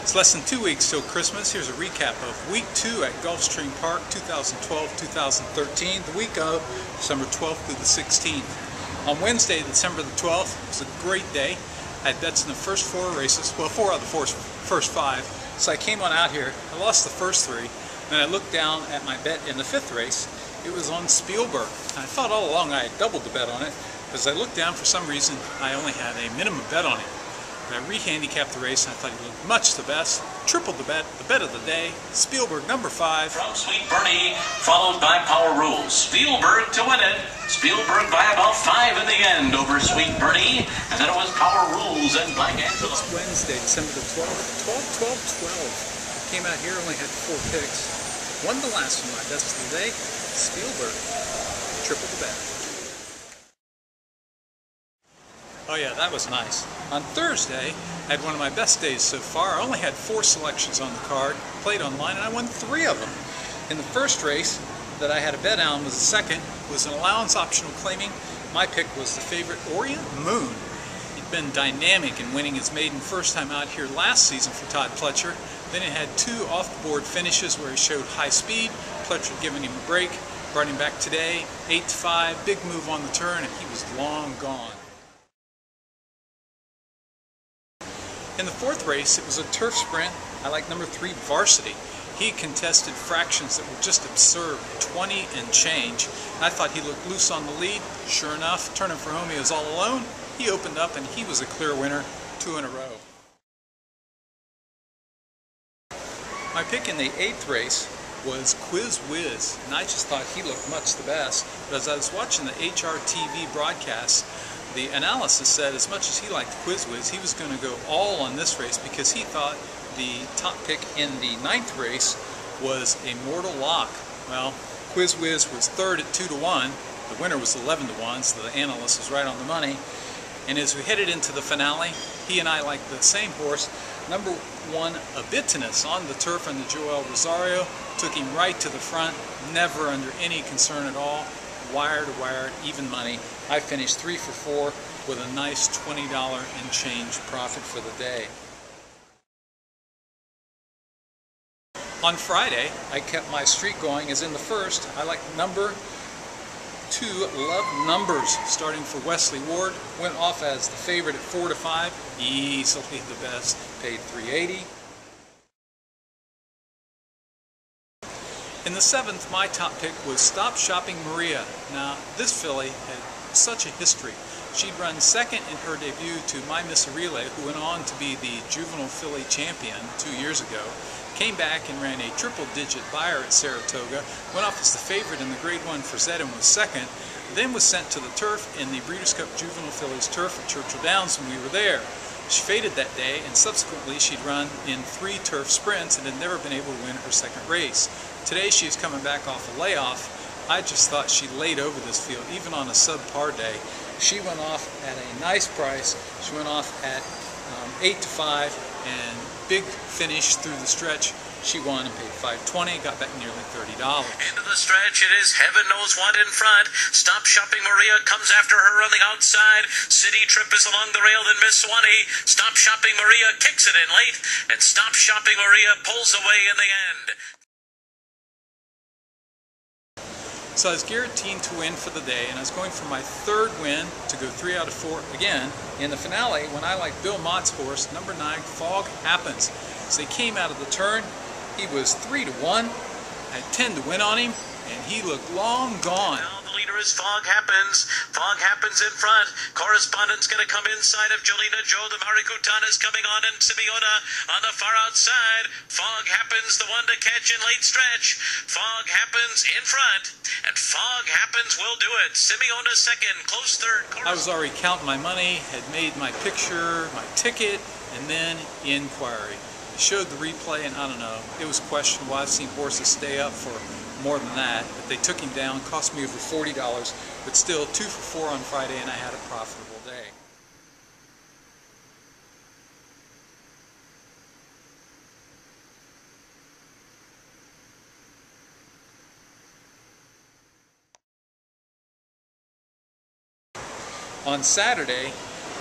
It's less than 2 weeks till Christmas. Here's a recap of Week 2 at Gulfstream Park 2012-2013, the week of December 12th through the 16th. On Wednesday, December the 12th, it was a great day. I had bets in the first 4 races, well, 4 out of the first 5. So I came on out here. I lost the first 3. Then I looked down at my bet in the 5th race. It was on Spielberg. I thought all along I had doubled the bet on it, but as I looked down, for some reason, I only had a minimum bet on it. I re-handicapped the race, and I thought he looked much the best. Tripled the bet of the day. Spielberg, number 5. From Sweet Bernie, followed by Power Rules. Spielberg to win it. Spielberg by about 5 in the end over Sweet Bernie. And then it was Power Rules and Black Angela. It's Wednesday, December the 12th. 12. Came out here, only had 4 picks. Won the last one, my best of the day. Spielberg. Tripled the bet. Oh yeah, that was nice. On Thursday, I had one of my best days so far. I only had 4 selections on the card, played online, and I won 3 of them. In the first race that I had a bet on was the second, was an allowance optional claiming. My pick was the favorite Orient Moon. He'd been dynamic in winning his maiden first time out here last season for Todd Pletcher. Then he had 2 off-the-board finishes where he showed high speed. Pletcher giving him a break, brought him back today, 8-5, big move on the turn, and he was long gone. In the 4th race, it was a turf sprint. I like number 3, Varsity. He contested fractions that were just absurd, 20 and change. I thought he looked loose on the lead. Sure enough, turning for home, he was all alone. He opened up and he was a clear winner, 2 in a row. My pick in the 8th race was Quiz Wiz, and I just thought he looked much the best. But as I was watching the HRTV broadcast, the analysis said as much as he liked Quiz Wiz, he was going to go all on this race because he thought the top pick in the 9th race was a mortal lock. Well, Quiz Wiz was 3rd at 2-1. The winner was 11-1, so the analyst was right on the money. And as we headed into the finale, he and I liked the same horse. Number 1, Abitinus, on the turf under Joel Rosario. Took him right to the front, never under any concern at all. Wire to wire, even money. I finished 3 for 4 with a nice $20 and change profit for the day. On Friday, I kept my streak going as in the first. I like number 2, Love Numbers, starting for Wesley Ward. Went off as the favorite at 4-5. Easily the best, paid $3.80. In the 7th, my top pick was Stop Shopping Maria. Now, this filly had such a history. She'd run 2nd in her debut to My Miss Relay, who went on to be the juvenile filly champion 2 years ago. Came back and ran a triple-digit buyer at Saratoga. Went off as the favorite in the Grade 1 for Zed and was 2nd. Then was sent to the turf in the Breeders' Cup Juvenile Fillies turf at Churchill Downs when we were there. She faded that day, and subsequently she'd run in 3 turf sprints and had never been able to win her 2nd race. Today she's coming back off a layoff. I just thought she laid over this field, even on a subpar day. She went off at a nice price. She went off at 8-5, and big finish through the stretch. She won and paid $5.20, got back nearly $30. Into the stretch, it is heaven knows what in front. Stop Shopping Maria comes after her on the outside. City Trip is along the rail, then Miss Swanee. Stop Shopping Maria kicks it in late, and Stop Shopping Maria pulls away in the end. So I was guaranteed to win for the day, and I was going for my 3rd win to go 3 out of 4 again. In the finale, when I liked Bill Mott's horse, number 9, Fog Happens. As they came out of the turn, he was 3-1. I had 10 to win on him, and he looked long gone. Now the leader is Fog Happens. Fog Happens in front. Correspondent's going to come inside of Jolina Joe. The Maricutana is coming on, and Simeona on the far outside. Fog Happens, the one to catch in late stretch. Fog Happens in front, and Fog Happens will do it. Simeona 2nd, close 3rd. I was already counting my money, had made my picture, my ticket, and then inquiry. Showed the replay, and I don't know, it was questionable. I've seen horses stay up for more than that, but they took him down, cost me over $40, but still 2 for 4 on Friday, and I had a profitable day. On Saturday,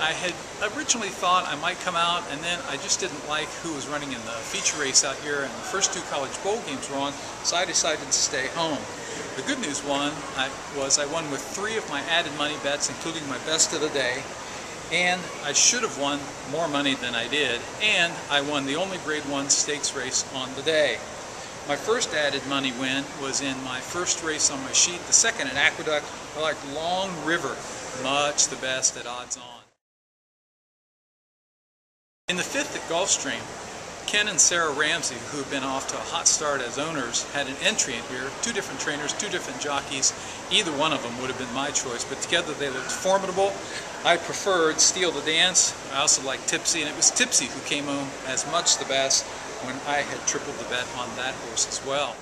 I had originally thought I might come out, and then I just didn't like who was running in the feature race out here, and the first 2 college bowl games were on, so I decided to stay home. The good news was I won with 3 of my added money bets, including my best of the day, and I should have won more money than I did, and I won the only Grade 1 stakes race on the day. My first added money win was in my first race on my sheet, the second at Aqueduct. I liked Long River, much the best at odds on. In the 5th at Gulfstream, Ken and Sarah Ramsey, who have been off to a hot start as owners, had an entry in here. 2 different trainers, 2 different jockeys. Either one of them would have been my choice, but together they looked formidable. I preferred Steal the Dance. I also liked Tipsy, and it was Tipsy who came home as much the best when I had tripled the bet on that horse as well.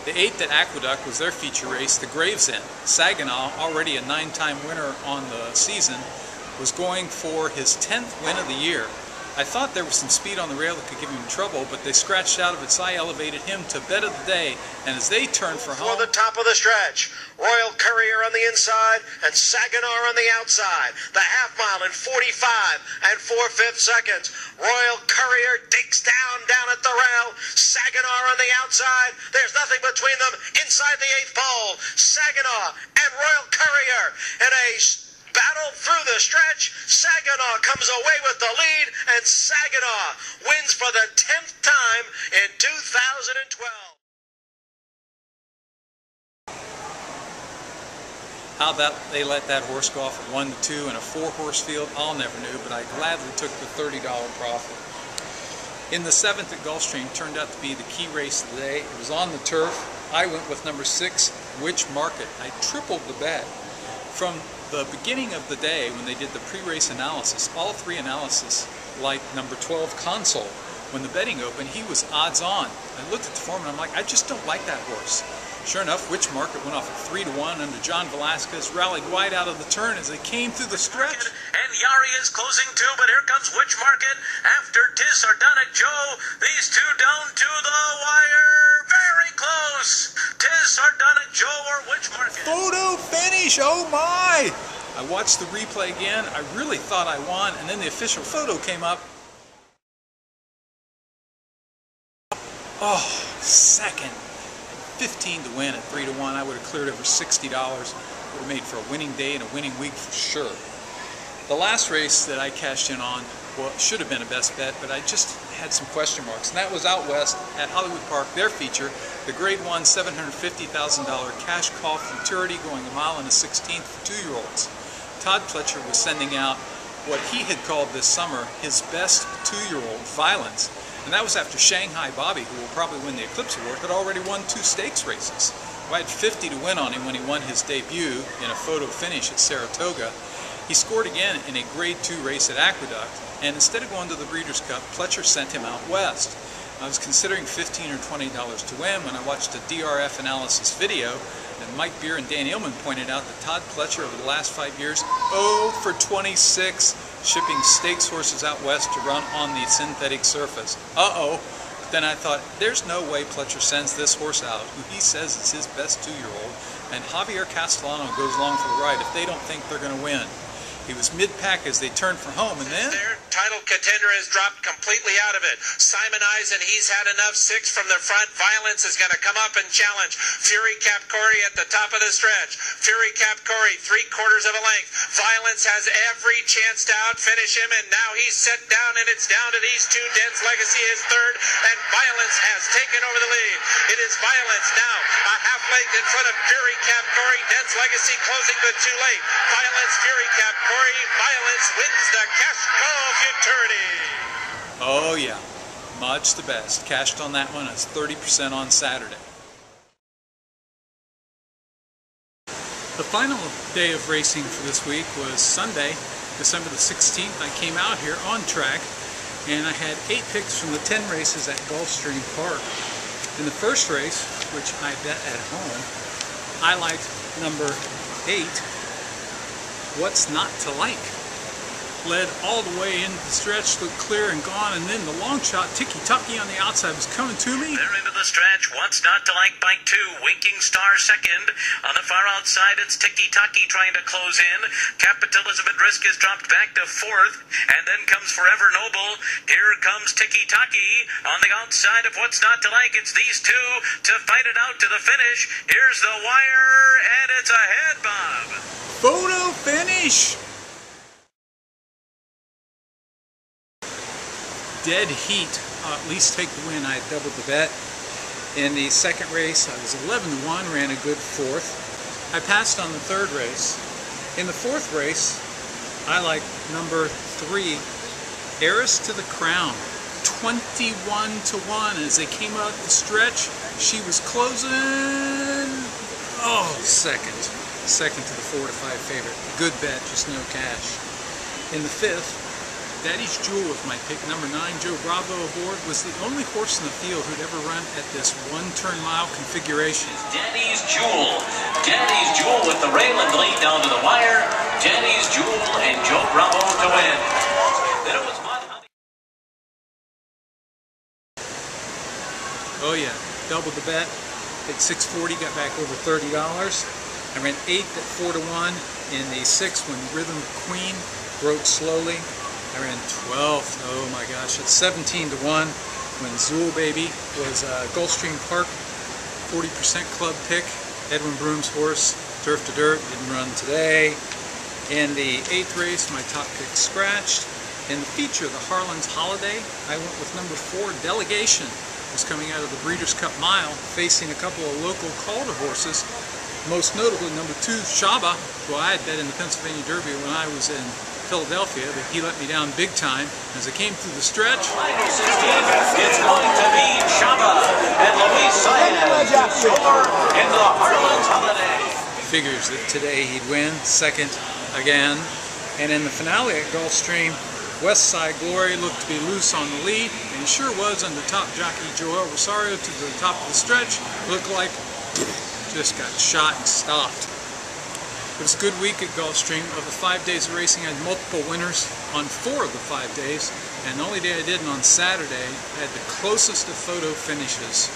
The 8th at Aqueduct was their feature race, the Gravesend. Saginaw, already a 9-time winner on the season, was going for his 10th win of the year. I thought there was some speed on the rail that could give him trouble, but they scratched out of it, so I elevated him to bet of the day, and as they turned for home... For the top of the stretch, Royal Courier on the inside and Saginaw on the outside. The half mile in 45 and 4/5 seconds. Royal Courier digs down at the rail. Saginaw on the outside. There's nothing between them inside the 8th pole. Saginaw and Royal Courier in a battle through the stretch. Saginaw comes away with the lead, and Saginaw wins for the 10th time in 2012. How about they let that horse go off at 1-2 in a 4-horse field? I'll never know, but I gladly took the $30 profit. In the 7th at Gulfstream, turned out to be the key race of the day. It was on the turf. I went with number 6, Which Market. I tripled the bet. From the beginning of the day, when they did the pre-race analysis, all 3 analysis liked number 12, Console. When the betting opened, he was odds on. I looked at the form and I'm like, I just don't like that horse. Sure enough, Which Market went off at 3-1 under John Velasquez, rallied wide out of the turn as they came through the stretch. And Yari is closing too, but here comes Which Market after Tis Sardonic Joe. These 2 down to the wire. Very close. Tis Sardonic Joe or Which Market. Photo finish, oh my! I watched the replay again. I really thought I won, and then the official photo came up. Oh, second. 15 to win at 3-1. I would have cleared over $60. Would have made for a winning day and a winning week for sure. The last race that I cashed in on, well, should have been a best bet, but I just had some question marks, and that was out west at Hollywood Park, their feature, the Grade 1 $750,000 cash call futurity going 1 1/16 for 2-year-olds. Todd Pletcher was sending out what he had called this summer his best 2-year-old, Violence. And that was after Shanghai Bobby, who will probably win the Eclipse Award, had already won 2 stakes races. I had 50 to win on him when he won his debut in a photo finish at Saratoga. He scored again in a Grade 2 race at Aqueduct, and instead of going to the Breeders' Cup, Pletcher sent him out west. I was considering $15 or $20 to win when I watched a DRF analysis video, and Mike Beer and Dan Illman pointed out that Todd Pletcher over the last 5 years, 0 for 26, shipping stakes horses out west to run on the synthetic surface. Uh-oh. But then I thought, there's no way Pletcher sends this horse out, who he says is his best 2-year-old, and Javier Castellano goes along for the ride if they don't think they're going to win. He was mid-pack as they turned for home, and then... Their title contender has dropped completely out of it. Simon Eisen, he's had enough. 6 from the front. Violence is going to come up and challenge. Fury Cap Corey at the top of the stretch. Fury Cap Corey, 3/4 of a length. Violence has every chance to outfinish him, and now he's set down, and it's down to these 2. Dense Legacy is 3rd, and Violence has taken over the lead. It is Violence now, a half length in front of Fury Cap Corey. Dense Legacy closing but too late. Violence, Fury Cap Corey. Violence wins the cash call futurity. Oh yeah, much the best. Cashed on that one as 30% on Saturday. The final day of racing for this week was Sunday, December the 16th. I came out here on track and I had 8 picks from the 10 races at Gulfstream Park. In the first race, which I bet at home, I liked number 8, What's Not to Like. led all the way into the stretch, looked clear and gone, and then the long shot, Tiki Taki on the outside, was coming to me. They're into the stretch. What's Not to Like by 2. Winking Star second. On the far outside, it's Tiki Taki trying to close in. Capitalism at Risk is dropped back to 4th. And then comes Forever Noble. Here comes Tiki Taki. On the outside of What's Not to Like, it's these two to fight it out to the finish. Here's the wire, and it's ahead, Bob. Photo finish! Dead heat, at least take the win. I doubled the bet. In the second race, I was 11-1, ran a good 4th. I passed on the third race. In the fourth race, I like number 3, Heiress to the Crown, 21-1. As they came out the stretch, she was closing. Oh, second to the 4 to 5 favorite. Good bet, just no cash. In the fifth, Daddy's Jewel was my pick. Number 9, Joe Bravo aboard, was the only horse in the field who'd ever run at this one-turn mile configuration. Daddy's Jewel. Daddy's Jewel with the Rayland lead down to the wire. Daddy's Jewel and Joe Bravo to win. Then it was Mud Honey. Oh yeah, doubled the bet. At 640, got back over $30. I ran 8th at 4-1. In the 6th, when Rhythm Queen broke slowly, I ran 12th, oh my gosh, at 17-1 when Zool Baby was Gulfstream Park 40% club pick. Edwin Broom's horse, Turf to Dirt, didn't run today. In the 8th race, my top pick scratched. In the feature, the Harlan's Holiday, I went with number 4, Delegation. It was coming out of the Breeders' Cup Mile, facing a couple of local Calder horses, most notably number 2, Shaba, who I had bet in the Pennsylvania Derby when I was in Philadelphia, but he let me down big time as I came through the stretch. It's going to be Shaba and Luis Saez in the Harlan's Holiday. Figures that today he'd win, second again. And in the finale at Gulfstream, West Side Glory looked to be loose on the lead, and he sure was under top jockey Joel Rosario to the top of the stretch. Looked like just got shot and stopped. It was a good week at Gulfstream. Of the 5 days of racing, I had multiple winners on 4 of the 5 days, and the only day I didn't on Saturday, I had the closest of photo finishes.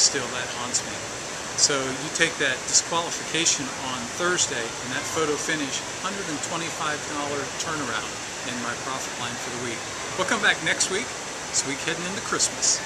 Still, that haunts me. So you take that disqualification on Thursday, and that photo finish, $125 turnaround in my profit line for the week. We'll come back next week. This week heading into Christmas.